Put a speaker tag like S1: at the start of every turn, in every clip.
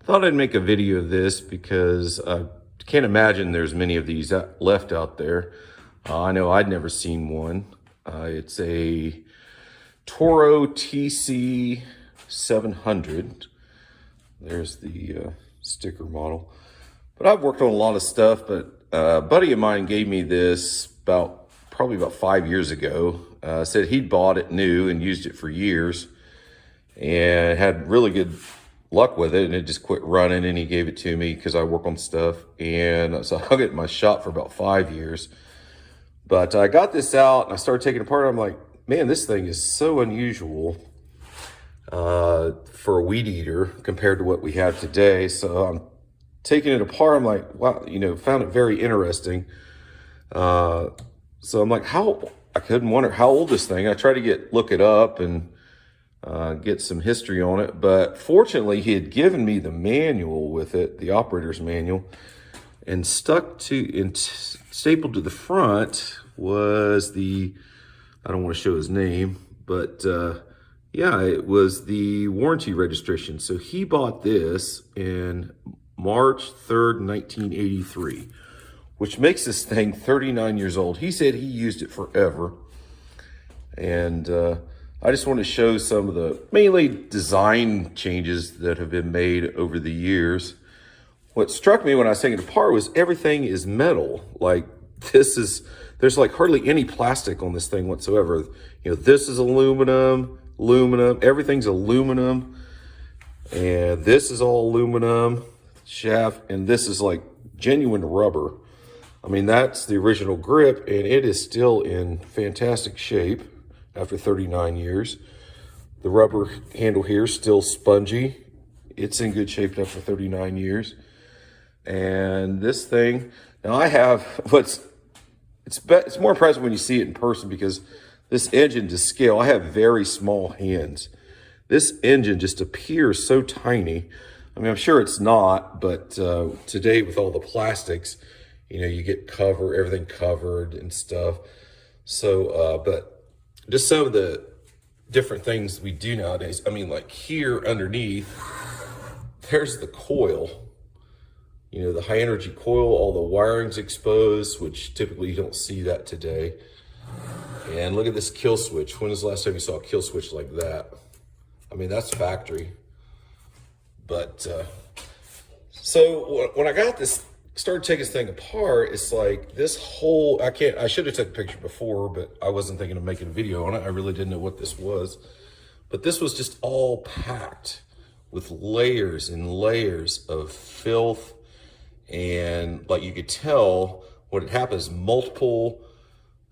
S1: Thought I'd make a video of this because I can't imagine there's many of these left out there. I know I'd never seen one. It's a Toro TC 700. There's the sticker model. But I've worked on a lot of stuff, but a buddy of mine gave me this probably about 5 years ago. Said he'd bought it new and used it for years and had really good luck with it, and it just quit running, and he gave it to me because I work on stuff, and so I hung it in my shop for about 5 years. But I got this out and I started taking it apart. I'm like, man, this thing is so unusual for a weed eater compared to what we have today. So I'm taking it apart. I'm like, wow, found it very interesting. So I'm like, I couldn't wonder how old this thing. I tried to look it up and get some history on it, but fortunately he had given me the manual with it, the operator's manual, and stapled to the front was I don't want to show his name, but yeah, it was the warranty registration. So he bought this in March 3rd, 1983, which makes this thing 39 years old. He said he used it forever. And I just want to show some of the mainly design changes that have been made over the years. What struck me when I was taking it apart was everything is metal. Like there's like hardly any plastic on this thing whatsoever. This is aluminum, everything's aluminum. And this is all aluminum shaft, and this is like genuine rubber. I mean, that's the original grip, and it is still in fantastic shape after 39 years. The rubber handle here is still spongy. It's in good shape after 39 years. And this thing, now I have it's more impressive when you see it in person, because this engine to scale, I have very small hands. This engine just appears so tiny. I mean, I'm sure it's not, but today with all the plastics, you get everything covered and stuff. So, but just some of the different things we do nowadays. I mean, like here underneath, there's the coil, the high energy coil, all the wiring's exposed, which typically you don't see that today. And look at this kill switch. When was the last time you saw a kill switch like that? I mean, that's factory. But, so when I started taking this thing apart, it's like this whole, I should have took a picture before, but I wasn't thinking of making a video on it. I really didn't know what this was. But this was just all packed with layers and layers of filth. And like you could tell, what had happened is multiple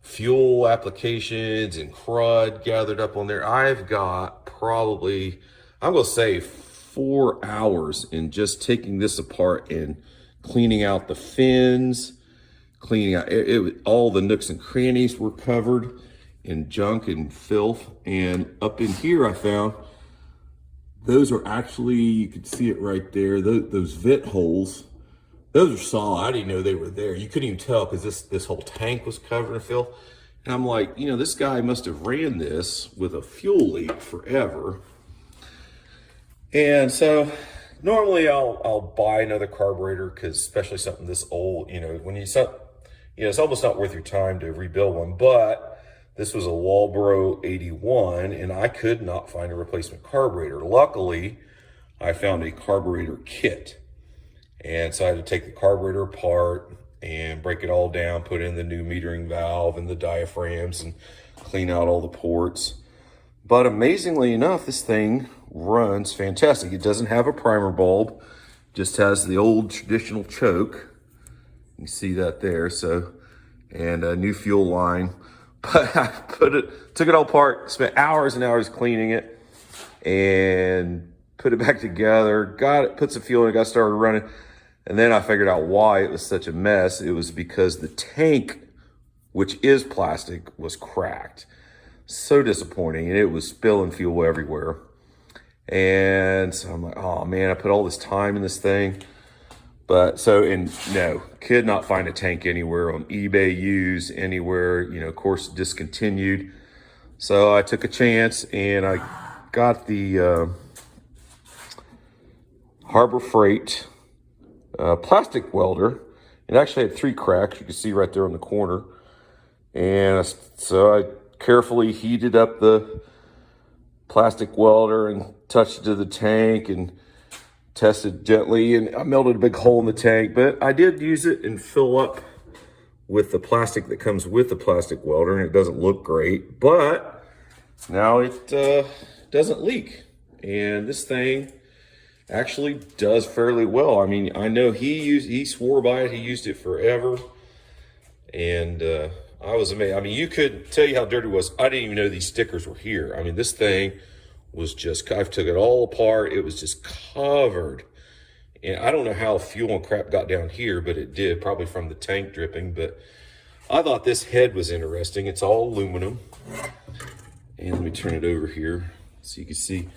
S1: fuel applications and crud gathered up on there. I've got probably, I'm going to say 4 hours in just taking this apart and cleaning out the fins, cleaning out all the nooks and crannies were covered in junk and filth. And up in here I found, those are actually, you can see it right there, those vent holes. Those are solid. I didn't know they were there. You couldn't even tell because this whole tank was covered in filth. And I'm like, this guy must have ran this with a fuel leak forever. And so normally I'll buy another carburetor, because especially something this old, when it's almost not worth your time to rebuild one. But this was a Walbro 81, and I could not find a replacement carburetor. Luckily, I found a carburetor kit. And so I had to take the carburetor apart and break it all down, put in the new metering valve and the diaphragms and clean out all the ports. But amazingly enough, this thing runs fantastic. It doesn't have a primer bulb, just has the old traditional choke. You see that there. So, and a new fuel line. But I took it all apart, spent hours and hours cleaning it, and put it back together, put some fuel in it, got started running. And then I figured out why it was such a mess. It was because the tank, which is plastic, was cracked. So disappointing. And it was spilling fuel everywhere. And so I'm like, oh man, I put all this time in this thing. But no, could not find a tank anywhere on eBay used anywhere, of course, discontinued. So I took a chance and I got the Harbor Freight plastic welder. It actually had 3 cracks, you can see right there on the corner. And so I carefully heated up the plastic welder and touched it to the tank and tested gently, and I melted a big hole in the tank, but I did use it and fill up with the plastic that comes with the plastic welder, and it doesn't look great, but now it doesn't leak. And this thing actually does fairly well. I mean, I know he swore by it, he used it forever, and I was amazed. I mean, you could tell you how dirty it was. I didn't even know these stickers were here. I mean, this thing was just, I took it all apart. It was just covered. And I don't know how fuel and crap got down here, but it did, probably from the tank dripping. But I thought this head was interesting. It's all aluminum. And let me turn it over here so you can see.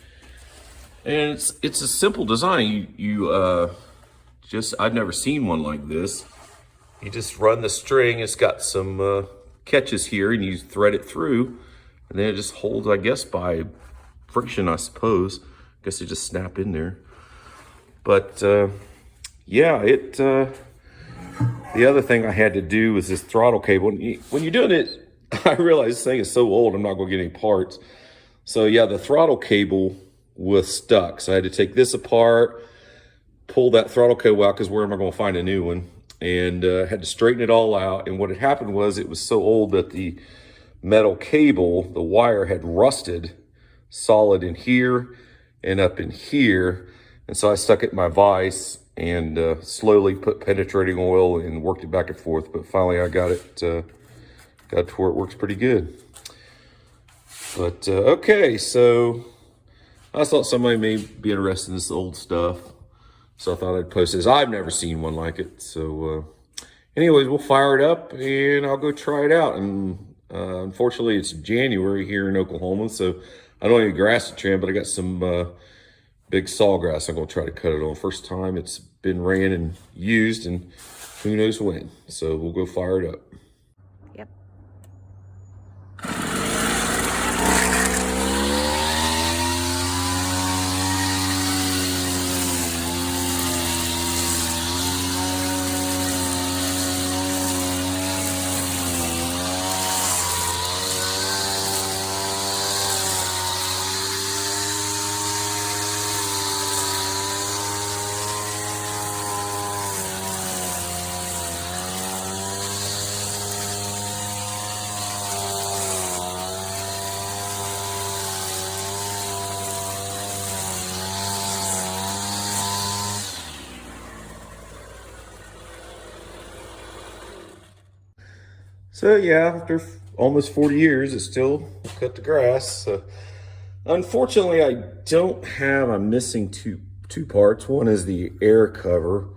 S1: And it's a simple design. I've never seen one like this. You just run the string. It's got some catches here, and you thread it through, and then it just holds, I guess, by friction, I suppose. I guess they just snap in there. But yeah, the other thing I had to do was this throttle cable. When you're doing it, I realize this thing is so old, I'm not going to get any parts. So yeah, the throttle cable was stuck. So I had to take this apart, pull that throttle cable out, because where am I going to find a new one? And had to straighten it all out. And what had happened was it was so old that the metal cable, the wire had rusted solid in here and up in here. And so I stuck it in my vise and slowly put penetrating oil and worked it back and forth. But finally I got it to where it works pretty good. But okay, so I thought somebody may be interested in this old stuff. So I thought I'd post this. I've never seen one like it. So anyways, we'll fire it up and I'll go try it out. And unfortunately it's January here in Oklahoma, so I don't have any grass to trim, but I got some big sawgrass I'm gonna try to cut it on. First time it's been ran and used, and who knows when. So we'll go fire it up.
S2: Yep.
S1: So yeah, after almost 40 years, it still cut the grass. Unfortunately, I'm missing two parts. One is the air cover,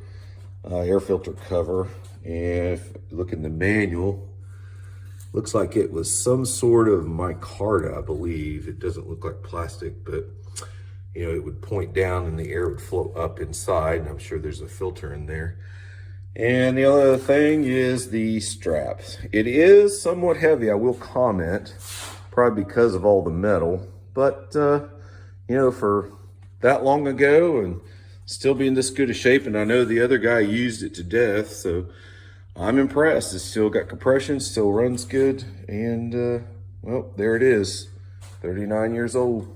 S1: air filter cover. And if you look in the manual, looks like it was some sort of micarta, I believe. It doesn't look like plastic, but you know, it would point down and the air would flow up inside. And I'm sure there's a filter in there. And the other thing is the straps. It is somewhat heavy, I will comment, probably because of all the metal. But, you know, for that long ago and still be in this good a shape, and I know the other guy used it to death, so I'm impressed. It's still got compression, still runs good, and, well, there it is. 39 years old.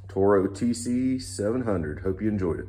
S1: Toro TC 700. Hope you enjoyed it.